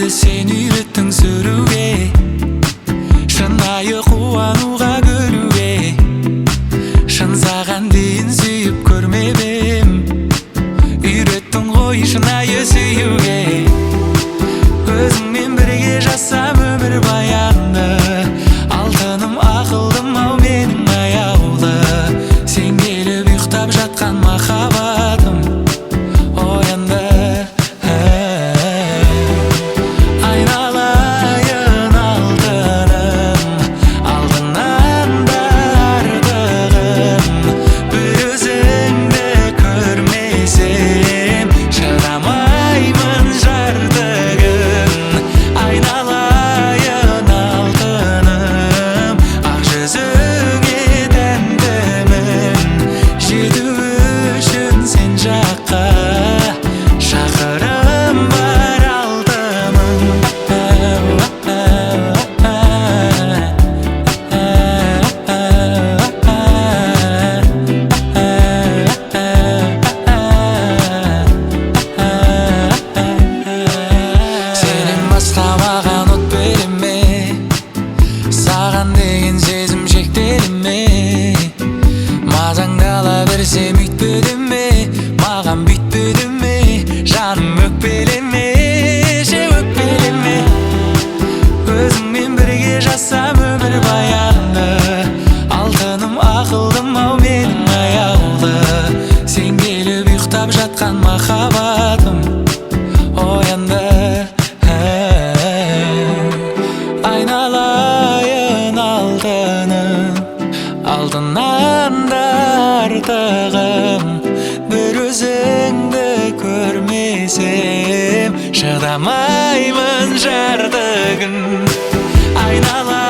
de seni үйреттің сүрүүгө, шынайы кубанууга көнүүгө. Шын саган дейин сүйүп көрмөбөм, үйреттің ғой шынайы сүйүүгө. Өзіңмен бірге жасам өмір баянды, алтыным ақылдым ау менің аяулы. Сен келіп ұйықтап жатқан махаббатым оянды. Айналайын алтыным, алдынан да артығым. Бір өзіңді көрмесем шыдамаймын жарты күн. Айналайын алтыным, ақ жүзіңе тәнтімін. Жету үшін сен жаққа шақырым бар алтыным. Сенен басқа маған от береме, саған деген сезім шектелеме. Мазаңды ала берсем үйтпеді ме, маған бүйтпеді ме, жаным өкпелеме, же өкпелеме. Өзіңмен бірге жасам өмір баянды, алтыным ақылдым ау менің аяулы. Сен келіп ұйықтап жатқан махаббатым оянды. Айналайын алтыным, алтыннан да артығым. Бір өзіңді көрмесем шыдамаймын жарты күн. Айналайын